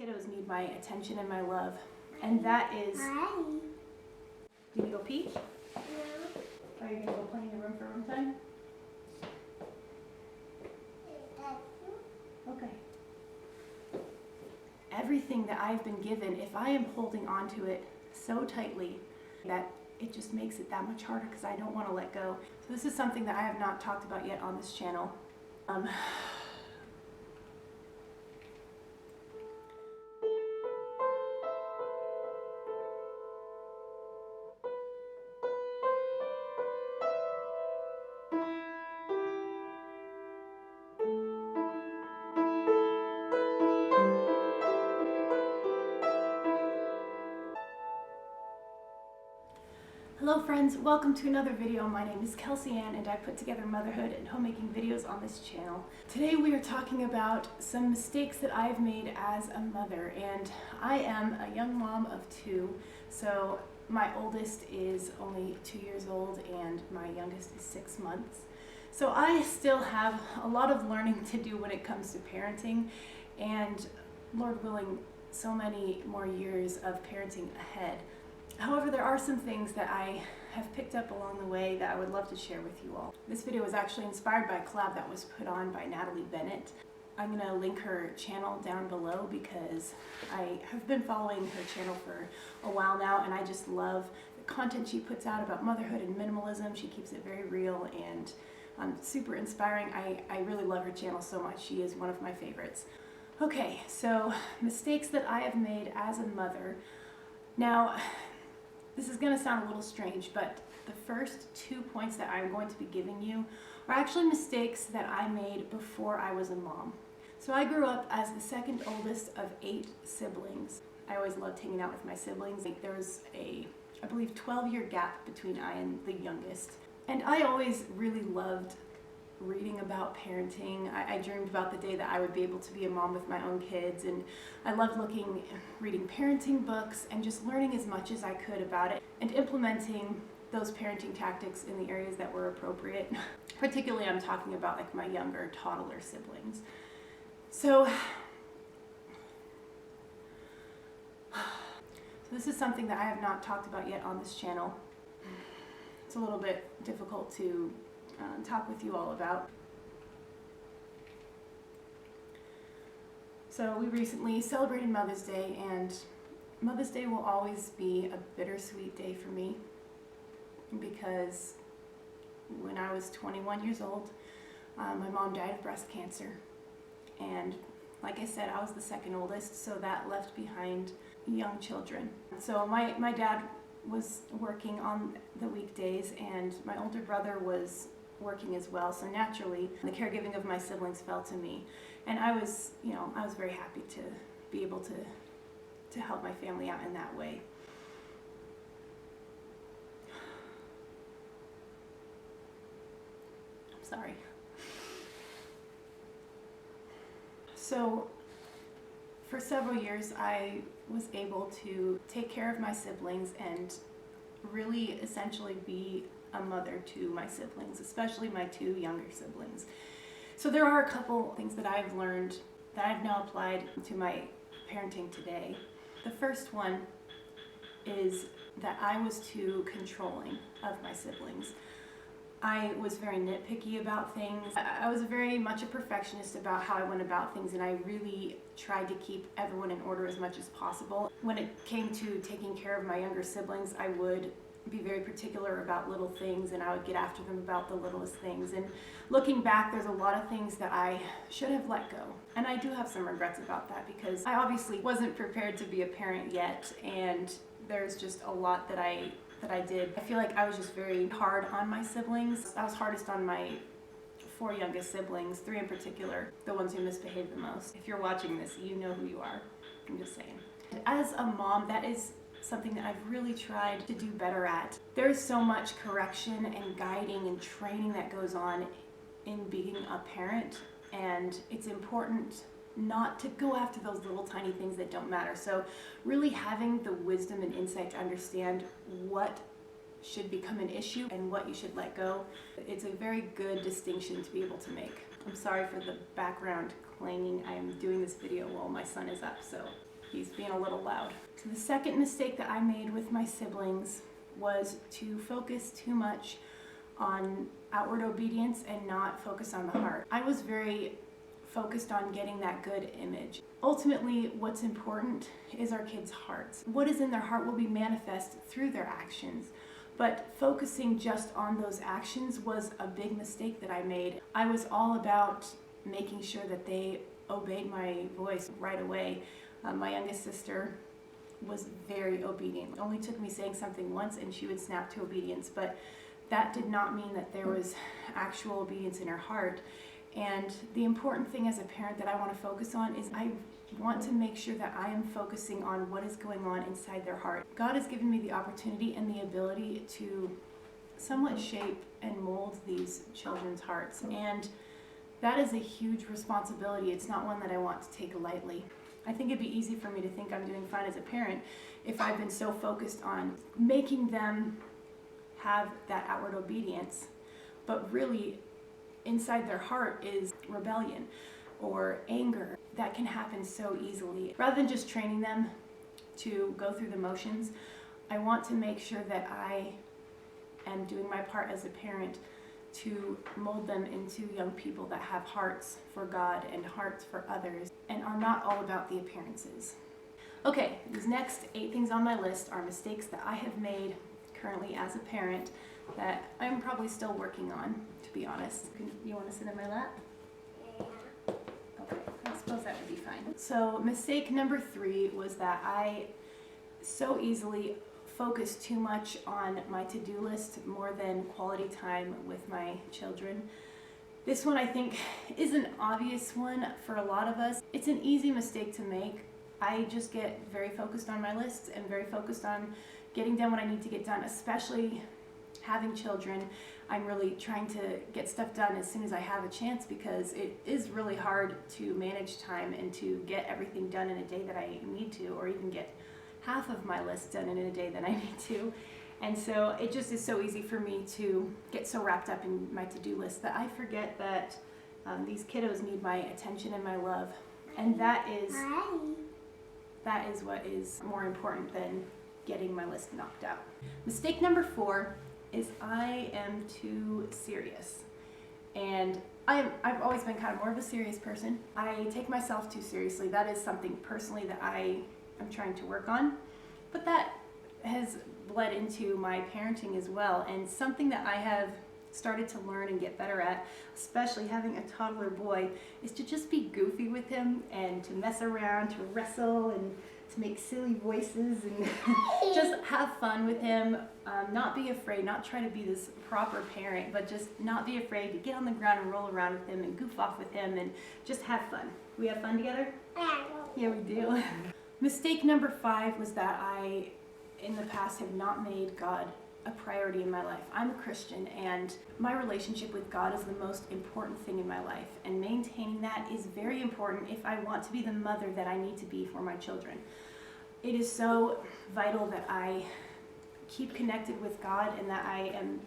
kiddos need my attention and my love, and that is... Hi. Do you go pee? No. Are you going to go play in your room for room time? Okay. Everything that I've been given, if I am holding on to it so tightly that it just makes it that much harder because I don't want to let go. So this is something that I have not talked about yet on this channel. Hello friends, welcome to another video. My name is Kelsey Ann and I put together motherhood and homemaking videos on this channel. Today we are talking about some mistakes that I've made as a mother, and I am a young mom of two. So my oldest is only 2 years old and my youngest is 6 months. So I still have a lot of learning to do when it comes to parenting, and Lord willing, so many more years of parenting ahead. However, there are some things that I have picked up along the way that I would love to share with you all. This video was actually inspired by a collab that was put on by Natalie Bennet. I'm going to link her channel down below because I have been following her channel for a while now, and I just love the content she puts out about motherhood and minimalism. She keeps it very real and super inspiring. I really love her channel so much. She is one of my favorites. Okay, so mistakes that I have made as a mother. Now, this is going to sound a little strange, but the first 2 points that I'm going to be giving you are actually mistakes that I made before I was a mom. So I grew up as the second oldest of 8 siblings. I always loved hanging out with my siblings. There was a, I believe, 12-year gap between I and the youngest. And I always really loved reading about parenting. I dreamed about the day that I would be able to be a mom with my own kids, and I loved reading parenting books and just learning as much as I could about it and implementing those parenting tactics in the areas that were appropriate. Particularly I'm talking about like my younger toddler siblings. So this is something that I have not talked about yet on this channel. It's a little bit difficult to talk with you all about. So we recently celebrated Mother's Day, and Mother's Day will always be a bittersweet day for me because when I was 21 years old, my mom died of breast cancer, and like I said, I was the second oldest, so that left behind young children. So my dad was working on the weekdays and my older brother was working as well, so naturally the caregiving of my siblings fell to me, and I was very happy to be able to help my family out in that way. I'm sorry. So for several years I was able to take care of my siblings and really essentially be a mother to my siblings, especially my 2 younger siblings. So there are a couple things that I've learned that I've now applied to my parenting today. The first one is that I was too controlling of my siblings. I was very nitpicky about things. I was very much a perfectionist about how I went about things, and I really tried to keep everyone in order as much as possible. When it came to taking care of my younger siblings, I would be very particular about little things, and I would get after them about the littlest things. And looking back, there's a lot of things that I should have let go. And I do have some regrets about that because I obviously wasn't prepared to be a parent yet, and there's just a lot that I did. I feel like I was just very hard on my siblings. I was hardest on my 4 youngest siblings, 3 in particular, the ones who misbehaved the most. If you're watching this, you know who you are. I'm just saying. As a mom, that is something that I've really tried to do better at. There's so much correction and guiding and training that goes on in being a parent, and it's important not to go after those little tiny things that don't matter. So really having the wisdom and insight to understand what should become an issue and what you should let go, it's a very good distinction to be able to make. I'm sorry for the background clanging. I'm doing this video while my son is up, so He's being a little loud. So the second mistake that I made with my siblings was to focus too much on outward obedience and not focus on the heart. I was very focused on getting that good image. Ultimately, what's important is our kids' hearts. What is in their heart will be manifest through their actions. But focusing just on those actions was a big mistake that I made. I was all about making sure that they obeyed my voice right away. My youngest sister was very obedient. It only took me saying something once and she would snap to obedience, but that did not mean that there was actual obedience in her heart. And the important thing as a parent that I want to focus on is I want to make sure that I am focusing on what is going on inside their heart. God has given me the opportunity and the ability to somewhat shape and mold these children's hearts. And that is a huge responsibility. It's not one that I want to take lightly. I think it'd be easy for me to think I'm doing fine as a parent if I've been so focused on making them have that outward obedience, but really inside their heart is rebellion or anger that can happen so easily. Rather than just training them to go through the motions, I want to make sure that I am doing my part as a parent to mold them into young people that have hearts for God and hearts for others and are not all about the appearances. Okay, these next 8 things on my list are mistakes that I have made currently as a parent that I'm probably still working on, to be honest. You want to sit in my lap? Yeah. Okay, I suppose that would be fine. So mistake number 3 was that I so easily focused too much on my to-do list more than quality time with my children. This one I think is an obvious one for a lot of us. It's an easy mistake to make. I just get very focused on my lists and very focused on getting done what I need to get done, especially having children. I'm really trying to get stuff done as soon as I have a chance because it is really hard to manage time and to get everything done in a day that I need to, or even get half of my list done in a day that I need to. And so it just is so easy for me to get so wrapped up in my to-do list that I forget that these kiddos need my attention and my love. And that is what is more important than getting my list knocked out. Mistake number 4 is I am too serious. And I've always been kind of more of a serious person. I take myself too seriously. That is something personally that I'm trying to work on, but that has bled into my parenting as well, and something that I have started to learn and get better at, especially having a toddler boy, is to just be goofy with him and to mess around, to wrestle and to make silly voices and just have fun with him, not be afraid, not try to be this proper parent, but just not be afraid to get on the ground and roll around with him and goof off with him and just have fun. We have fun together? Yeah, we do. Mistake number 5 was that I, in the past, have not made God a priority in my life. I'm a Christian, and my relationship with God is the most important thing in my life, and maintaining that is very important if I want to be the mother that I need to be for my children. It is so vital that I keep connected with God and that I am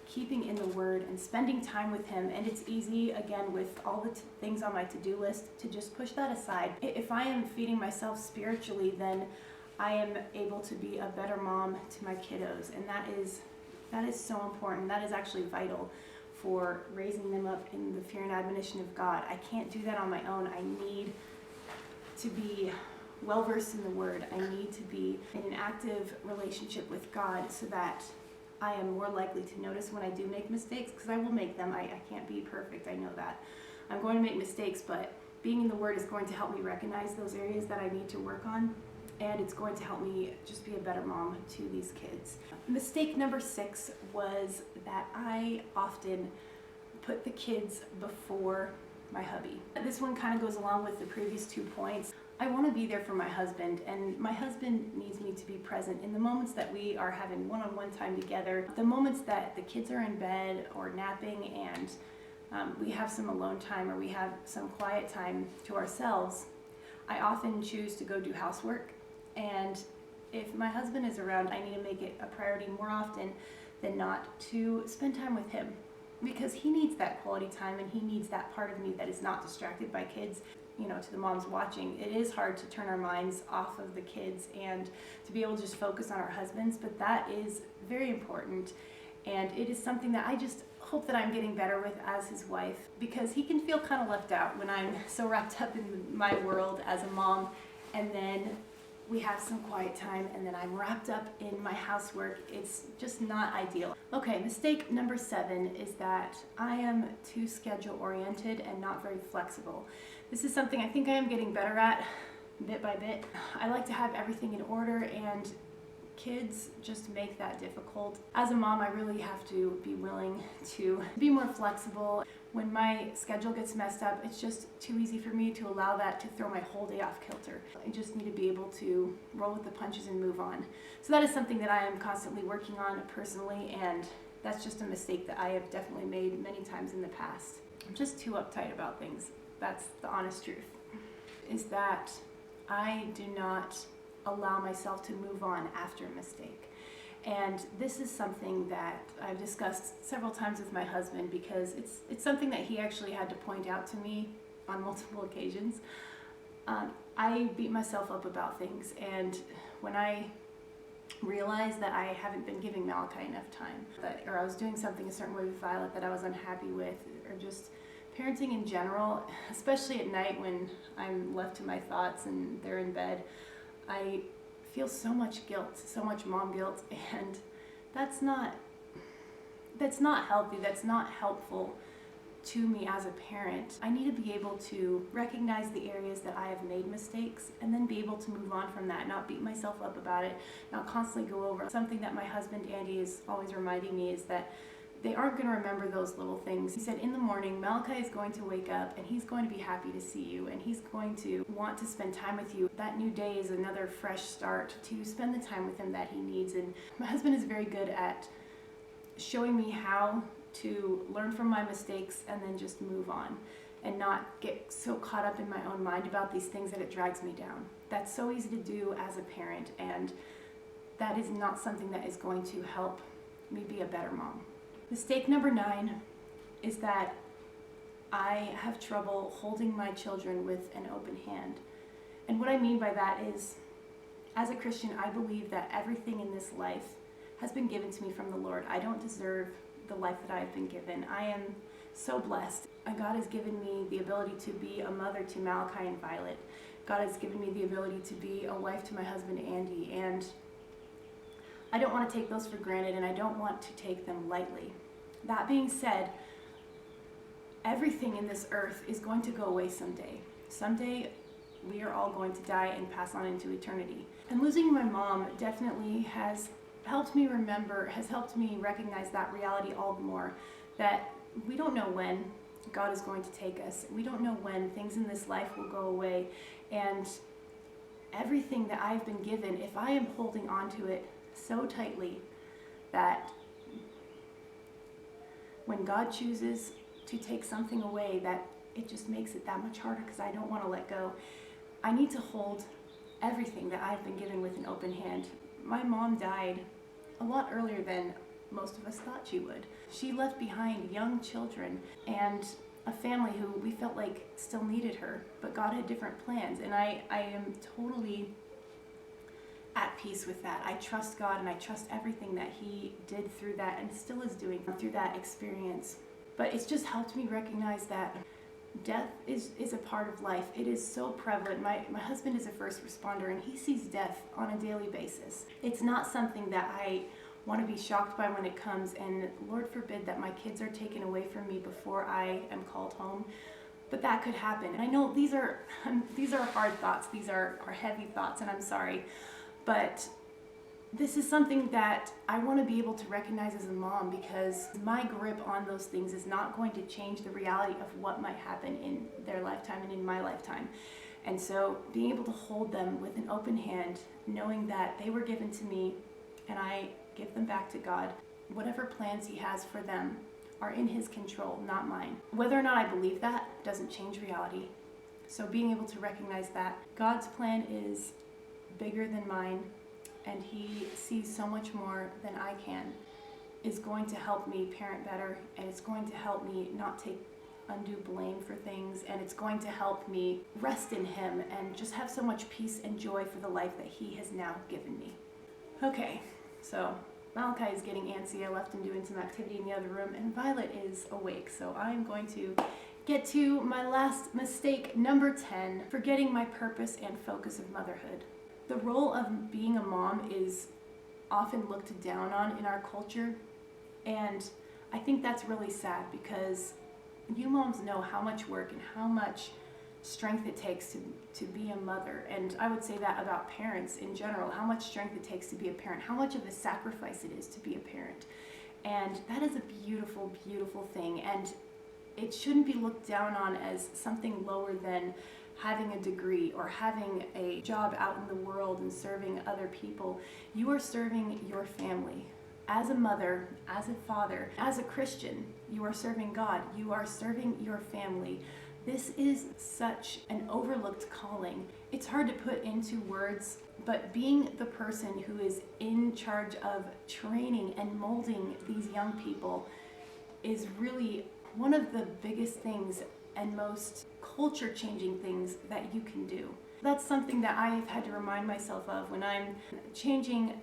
keeping in the Word and spending time with Him. And it's easy, again, with all the things on my to-do list, to just push that aside. If I am feeding myself spiritually, then I am able to be a better mom to my kiddos, and that is so important. That is actually vital for raising them up in the fear and admonition of God. I can't do that on my own. I need to be well-versed in the Word. I need to be in an active relationship with God so that I am more likely to notice when I do make mistakes, because I will make them. I can't be perfect. I know that. I'm going to make mistakes, but being in the Word is going to help me recognize those areas that I need to work on. And it's going to help me just be a better mom to these kids. Mistake number 6 was that I often put the kids before my hubby. This one kind of goes along with the previous 2 points. I want to be there for my husband, and my husband needs me to be present in the moments that we are having one-on-one time together, the moments that the kids are in bed or napping and we have some alone time or we have some quiet time to ourselves. I often choose to go do housework. And if my husband is around, I need to make it a priority more often than not to spend time with him, because he needs that quality time and he needs that part of me that is not distracted by kids. to the moms watching, it is hard to turn our minds off of the kids and to be able to just focus on our husbands, but that is very important, and it is something that I just hope that I'm getting better with as his wife, because he can feel kind of left out when I'm so wrapped up in my world as a mom, and then we have some quiet time and then I'm wrapped up in my housework. It's just not ideal. Okay, mistake number 7 is that I am too schedule oriented and not very flexible. This is something I think I am getting better at bit by bit. I like to have everything in order, and kids just make that difficult. As a mom, I really have to be willing to be more flexible. When my schedule gets messed up, it's just too easy for me to allow that to throw my whole day off kilter. I just need to be able to roll with the punches and move on. So that is something that I am constantly working on personally, and that's just a mistake that I have definitely made many times in the past. I'm just too uptight about things. That's the honest truth. Is that I do not allow myself to move on after a mistake. And this is something that I've discussed several times with my husband, because it's something that he actually had to point out to me on multiple occasions. I beat myself up about things, and when I realized that I haven't been giving Malachi enough time, or I was doing something a certain way with Violet that I was unhappy with, or just parenting in general, especially at night when I'm left to my thoughts and they're in bed, I feel so much guilt, so much mom guilt, and that's not healthy. That's not helpful to me as a parent. I need to be able to recognize the areas that I have made mistakes and then be able to move on from that, not beat myself up about it, not constantly go over. Something that my husband Andy is always reminding me is that they aren't going to remember those little things. He said, in the morning, Malachi is going to wake up and he's going to be happy to see you, and he's going to want to spend time with you. That new day is another fresh start to spend the time with him that he needs. And my husband is very good at showing me how to learn from my mistakes and then just move on and not get so caught up in my own mind about these things that it drags me down. That's so easy to do as a parent, and that is not something that is going to help me be a better mom. Mistake number 9 is that I have trouble holding my children with an open hand. And what I mean by that is, as a Christian, I believe that everything in this life has been given to me from the Lord. I don't deserve the life that I have been given. I am so blessed. God has given me the ability to be a mother to Malachi and Violet. God has given me the ability to be a wife to my husband Andy, and I don't want to take those for granted, and I don't want to take them lightly. That being said, everything in this earth is going to go away someday. Someday we are all going to die and pass on into eternity. And losing my mom definitely has helped me recognize that reality all the more, that we don't know when God is going to take us. We don't know when things in this life will go away, and everything that I've been given, if I am holding on to it so tightly that when God chooses to take something away, that it just makes it that much harder because I don't want to let go. I need to hold everything that I've been given with an open hand. My mom died a lot earlier than most of us thought she would. She left behind young children and a family who we felt like still needed her, but God had different plans, and I am totally at peace with that. I trust God, and I trust everything that He did through that and still is doing through that experience. But it's just helped me recognize that death is a part of life. It is so prevalent. My husband is a first responder, and he sees death on a daily basis. It's not something that I want to be shocked by when it comes, and Lord forbid that my kids are taken away from me before I am called home. But that could happen. And I know these are hard thoughts. These are heavy thoughts, and I'm sorry. But this is something that I want to be able to recognize as a mom, because my grip on those things is not going to change the reality of what might happen in their lifetime and in my lifetime. And so being able to hold them with an open hand, knowing that they were given to me and I give them back to God, whatever plans He has for them are in His control, not mine. Whether or not I believe that doesn't change reality. So being able to recognize that God's plan is bigger than mine, and He sees so much more than I can, is going to help me parent better, and it's going to help me not take undue blame for things, and it's going to help me rest in Him and just have so much peace and joy for the life that He has now given me. Okay, so Malachi is getting antsy. I left him doing some activity in the other room, and Violet is awake, so I'm going to get to my last mistake, number 10, forgetting my purpose and focus of motherhood. The role of being a mom is often looked down on in our culture, and I think that's really sad because you moms know how much work and how much strength it takes to be a mother. And I would say that about parents in general, how much strength it takes to be a parent, how much of a sacrifice it is to be a parent. And that is a beautiful, beautiful thing. And it shouldn't be looked down on as something lower than having a degree or having a job out in the world and serving other people. You are serving your family. As a mother, as a father, as a Christian, you are serving God. You are serving your family. This is such an overlooked calling. It's hard to put into words, but being the person who is in charge of training and molding these young people is really one of the biggest things and most culture-changing things that you can do. That's something that I've had to remind myself of when I'm changing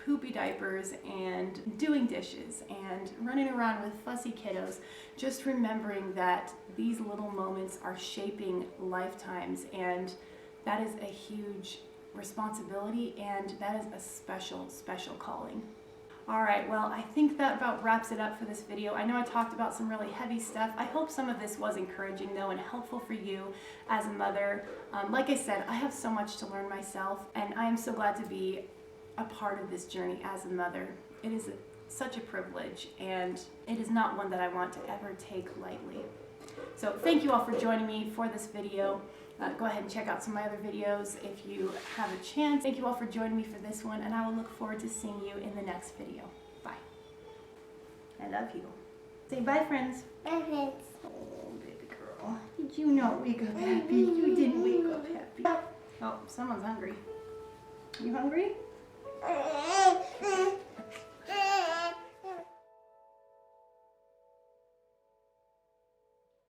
poopy diapers and doing dishes and running around with fussy kiddos, just remembering that these little moments are shaping lifetimes, and that is a huge responsibility, and that is a special, special calling. Alright, well, I think that about wraps it up for this video. I know I talked about some really heavy stuff. I hope some of this was encouraging though and helpful for you as a mother. Like I said, I have so much to learn myself, and I am so glad to be a part of this journey as a mother. It is such a privilege, and it is not one that I want to ever take lightly. So thank you all for joining me for this video. Go ahead and check out some of my other videos if you have a chance. Thank you all for joining me for this one, and I will look forward to seeing you in the next video. Bye. I love you. Say bye, friends. Bye, friends. Oh, baby girl. Did you not wake up happy? You didn't wake up happy. Oh, someone's hungry. You hungry?